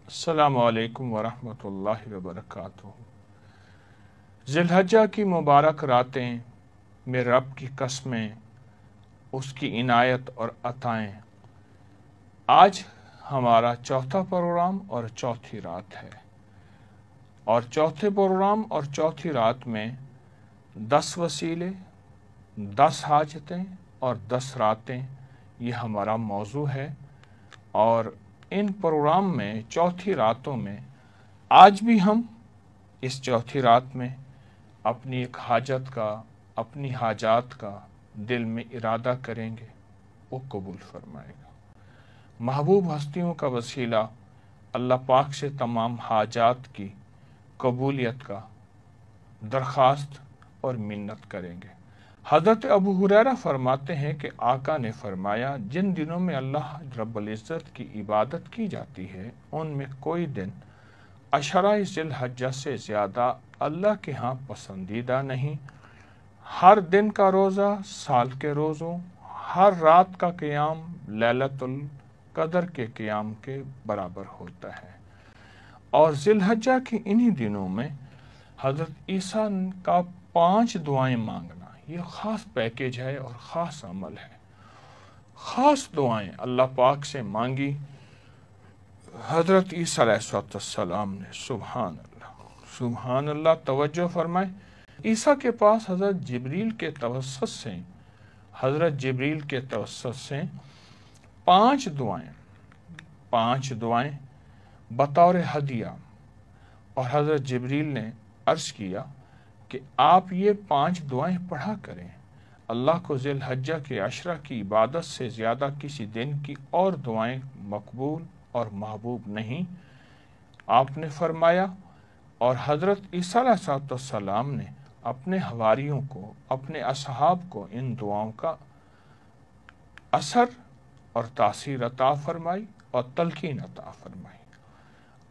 अस्सलामु अलैकुम वरहमतुल्लाहि वबरकातुहू। ज़िलहज्जा की मुबारक रातें में रब की कसमें, उसकी इनायत और अताएं। आज हमारा चौथा प्रोग्राम और चौथी रात है, और चौथे प्रोग्राम और चौथी रात में 10 वसीले, 10 हाजतें और 10 रातें, ये हमारा मौजू है। और इन प्रोग्राम में चौथी रातों में आज भी हम इस चौथी रात में अपनी एक हाजत का, अपनी हाजात का दिल में इरादा करेंगे, वो कबूल फरमाएगा। महबूब हस्तियों का वसीला अल्लाह पाक से तमाम हाजात की कबूलियत का दरख्वास्त और मिन्नत करेंगे। हज़रत अबू हुरैरा फरमाते हैं कि आका ने फरमाया, जिन दिनों में अल्लाह रब्बुल इज़्ज़त की इबादत की जाती है, उनमें कोई दिन अशरा ज़िलहज्जा से ज़्यादा अल्लाह के यहाँ पसंदीदा नहीं। हर दिन का रोज़ा साल के रोज़ों, हर रात का क़याम लैलतुल क़द्र के क़याम के बराबर होता है। और ज़िलहज्जा के इन्हीं दिनों में हज़रत ईसा का 5 दुआएं मांगना, ये ख़ास पैकेज है और ख़ास अमल है। ख़ास दुआएं अल्लाह पाक से मांगी हज़रत ईसा अलैहिस्सलाम ने। सुभान अल्लाह, सुभान अल्लाह। तवज्जो फरमाएं, ईसा के पास हज़रत जिब्रील के तवस्सुत से, हज़रत जिब्रील के तवस्सुत से 5 दुआएं बतौर हदिया, और हज़रत जिब्रील ने अर्ज़ किया कि आप ये 5 दुआएं पढ़ा करें। अल्लाह को ज़िलहज्जा के अशरा की इबादत से ज़्यादा किसी दिन की और दुआएं मकबूल और महबूब नहीं, आपने फरमाया। और हज़रत ईसा अलैहिस्सलाम ने अपने हवारियों को, अपने असहाब को इन दुआओं का असर और तासीर अता फरमाई और तलकीन अता फरमाई।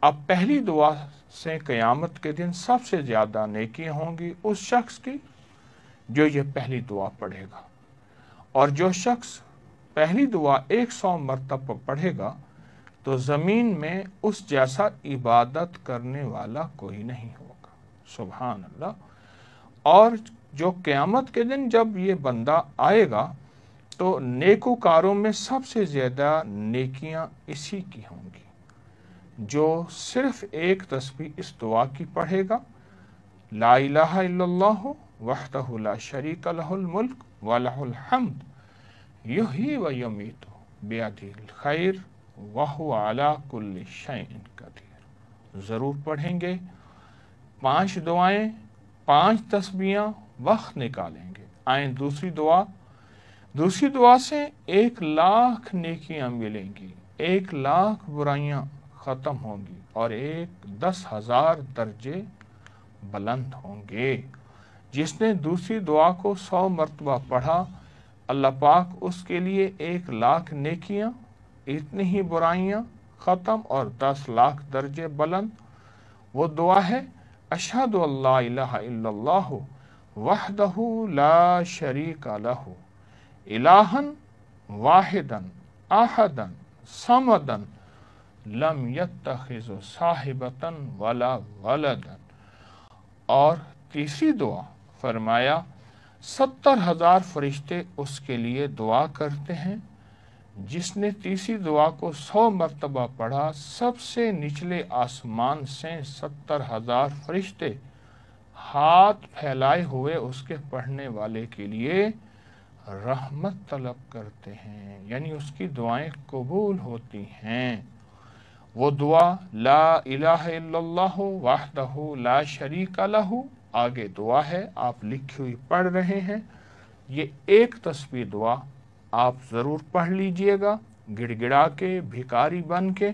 अब पहली दुआ से क़यामत के दिन सबसे ज़्यादा नेकियां होंगी उस शख्स की जो ये पहली दुआ पढ़ेगा, और जो शख्स पहली दुआ 100 मरतबा पढ़ेगा तो ज़मीन में उस जैसा इबादत करने वाला कोई नहीं होगा। सुभान अल्लाह। और जो क़यामत के दिन जब ये बंदा आएगा तो नेकोकारों में सबसे ज़्यादा नेकियां इसी की होंगी जो सिर्फ एक तस्बीह इस दुआ की पढ़ेगा, ला इलाहा इल्लल्लाहु वहदहु ला शरीका लहुल मुल्क व लहुल हम्द युही व युमीतु बियदिहिल खैर व हुवा अला कुल्लि शैइन कदीर। ज़रूर पढ़ेंगे 5 दुआएं, 5 तस्बीहां, वक्त निकालेंगे। आए दूसरी दुआ से 1 लाख नेकियां मिलेंगी, 1 लाख बुराइयां ख़त्म होंगी और 10,000 दर्जे बुलंद होंगे। जिसने दूसरी दुआ को 100 मरतबा पढ़ा, अल्लाह पाक उसके लिए 1 लाख नेकियां, इतनी ही बुराइयां ख़त्म और 10 लाख दर्जे बुलंद। वो दुआ है, अशहदु अल्ला इलाहा इल्लल्लाहु वहदहु ला शरीका लहु इलाहन वाहिदन अहदन समदन लम यत्तखिज़ साहिबतन वला वलदन। और तीसरी दुआ फरमाया, 70,000 फरिश्ते उसके लिए दुआ करते हैं। जिसने तीसरी दुआ को 100 मरतबा पढ़ा, सबसे निचले आसमान से 70,000 फरिश्ते हाथ फैलाए हुए उसके पढ़ने वाले के लिए रहमत तलब करते हैं, यानी उसकी दुआएं कबूल होती हैं। वो दुआ ला इलाहा इल्लल्लाहु वहदहु ला शरीका लहु, आगे दुआ है, आप लिखी हुई पढ़ रहे हैं। ये एक तस्बीह दुआ आप ज़रूर पढ़ लीजिएगा, गिड़गिड़ा के, भिखारी बन के,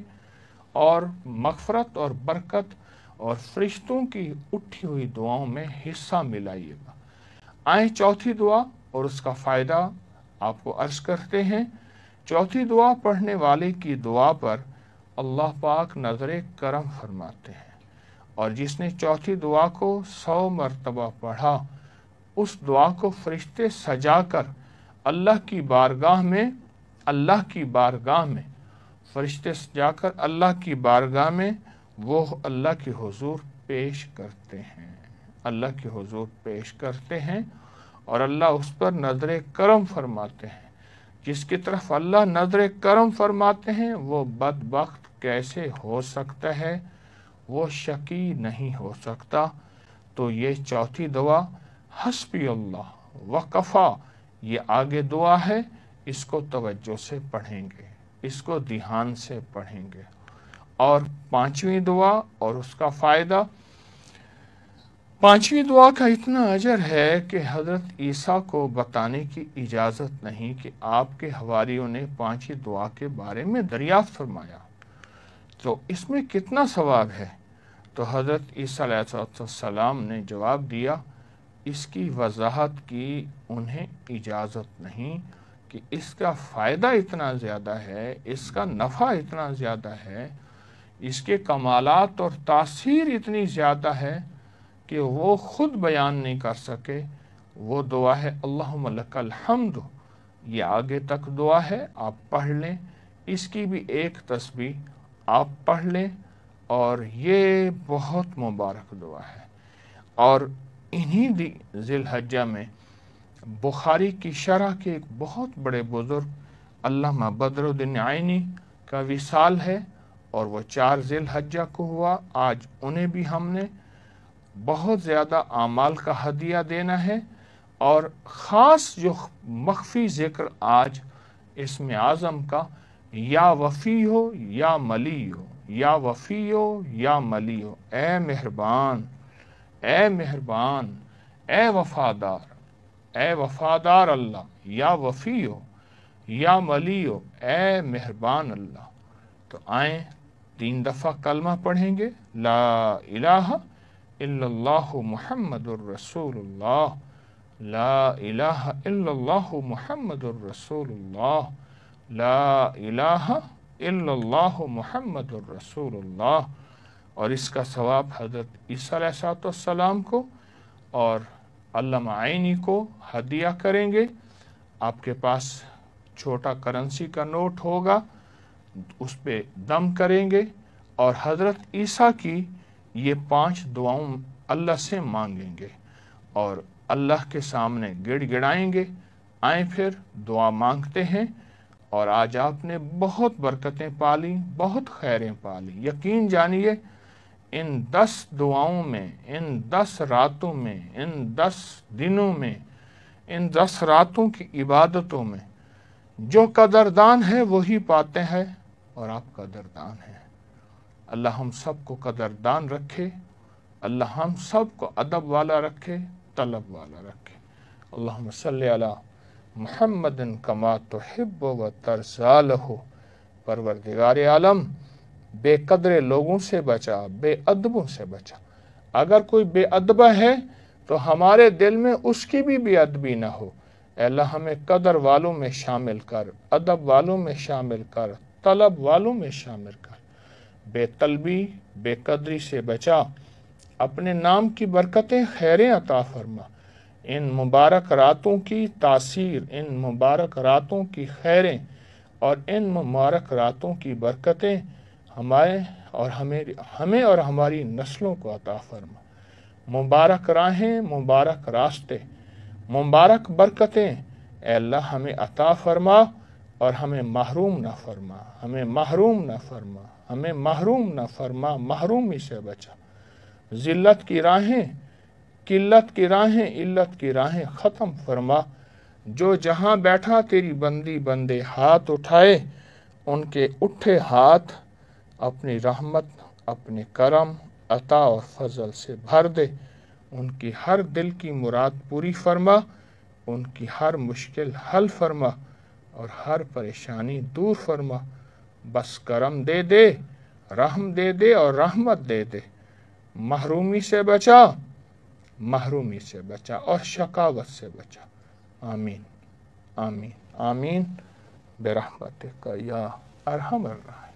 और मग़फ़रत और बरकत और फरिश्तों की उठी हुई दुआओं में हिस्सा मिलाइएगा। आए चौथी दुआ और उसका फ़ायदा आपको अर्ज़ करते हैं। चौथी दुआ पढ़ने वाले की दुआ पर अल्लाह पाक नज़र करम फरमाते हैं, और जिसने चौथी दुआ को 100 मरतबा पढ़ा, उस दुआ को फरिश्ते सजाकर अल्लाह की बारगाह में फरिश्ते जाकर अल्लाह की बारगाह में वो अल्लाह के हुजूर पेश करते हैं, अल्लाह के हुजूर पेश करते हैं और अल्लाह उस पर नजर करम फरमाते हैं। जिसकी तरफ अल्लाह नजर करम फरमाते हैं वो बदबख्त कैसे हो सकता है, वो शकी नहीं हो सकता। तो ये चौथी दुआ हस्बी अल्लाह व कफ़ा, ये आगे दुआ है, इसको तवज्जो से पढ़ेंगे, इसको ध्यान से पढ़ेंगे। और पांचवी दुआ और उसका फ़ायदा, पांचवी दुआ का इतना अजर है कि हज़रत ईसा को बताने की इजाज़त नहीं कि आपके हवारियों ने पांचवी दुआ के बारे में दरियाफ्त फरमाया, तो इसमें कितना सवाब है। तो हज़रत ईसा अलैहिस्सलाम ने जवाब दिया, इसकी वजाहत की उन्हें इजाज़त नहीं कि इसका फ़ायदा इतना ज़्यादा है, इसका नफ़ा इतना ज़्यादा है, इसके कमालात और तासीर इतनी ज़्यादा है कि वो ख़ुद बयान नहीं कर सके। वो दुआ है अल्लाहुम्मा लकल हम्द, ये आगे तक दुआ है, आप पढ़ लें। इसकी भी एक तस्बीह आप पढ़ लें और ये बहुत मुबारक दुआ है। और इन्हीं ज़िलहज्जा में बुखारी की शरह के एक बहुत बड़े बुज़ुर्ग अल्लामा बदरुद्दीन आइनी का विसाल है और वो 4 ज़िलहज्जा को हुआ। आज उन्हें भी हमने बहुत ज़्यादा आमाल का हदिया देना है और ख़ास जो मख्फी ज़िक्र आज इसमें आज़म का, या वफ़ी हो या मली हो, या वफ़ी हो या मली हो, ए मेहरबान, ए मेहरबान, ए वफ़ादार, ए वफ़ादार अल्लाह, या वफ़ी हो या मली हो, ए मेहरबान अल्लाह। तो आए 3 दफ़ा कलमा पढ़ेंगे, ला इलाहा इल्लल्लाहु मुहम्मदुर रसूलुल्लाह, ला इलाहा इल्लल्लाहु मुहम्मदुर रसूलुल्लाह, ला इलाहा इल्लल्लाहु मुहम्मदुर रसूलुल्लाह। और इसका सवाब हज़रत ईसा अलैहिस्सलाम को और अल्लामा आइनी को हदिया करेंगे। आपके पास छोटा करेंसी का नोट होगा, उस पे दम करेंगे और हज़रत ईसा की ये 5 दुआओं अल्लाह से मांगेंगे और अल्लाह के सामने गिड़गिड़ाएंगे। आए फिर दुआ मांगते हैं। और आज आपने बहुत बरकतें पाली, बहुत खैरें पाली। यकीन जानिए इन 10 दुआओं में, इन 10 रातों में, इन 10 दिनों में, इन 10 रातों की इबादतों में जो कदरदान है वही पाते हैं और आप कदरदान हैं। अल्लाह हम सब को कदरदान रखे, अल्लाह हम सब को अदब वाला रखे, तलब वाला रखे। अल्लाहुम्मा सल्ली अला मुहम्मदिन कमा तुहिब्बु व तरज़ालहु। परवरदिगार आलम, बेकदरे लोगों से बचा, बेअदबों से बचा। अगर कोई बेअदबा है तो हमारे दिल में उसकी भी बेअदबी ना हो। अल्लाह हमें कदर वालों में शामिल कर, अदब वालों में शामिल कर, तलब वालों में शामिल कर। बेतलबी बेकदरी से बचा, अपने नाम की बरकतें खैरें अता फरमा। इन मुबारक रातों की तासीर, इन मुबारक रातों की खैरें और इन मुबारक रातों की बरकतें हमें और हमारी नस्लों को अता फरमा। मुबारक राहें, मुबारक रास्ते, मुबारक बरकतें ऐ अल्लाह हमें अता फरमा और हमें महरूम न फरमा, हमें महरूम न फरमा, हमें महरूम न फरमा, महरूमी से बचा। ज़िल्लत की राहें, किल्लत की राहें, इल्लत की राहें ख़त्म फरमा। जो जहाँ बैठा तेरी बंदी बंदे हाथ उठाए, उनके उठे हाथ अपनी रहमत, अपने करम, अता और फजल से भर दे। उनकी हर दिल की मुराद पूरी फरमा, उनकी हर मुश्किल हल फरमा और हर परेशानी दूर फरमा। बस करम दे दे, रहम दे दे और रहमत दे दे। महरूमी से बचा, महरूमी से बचा और शकावत से बचा। आमीन आमीन आमीन बिरहमतिका या अरहमर राहिमीन।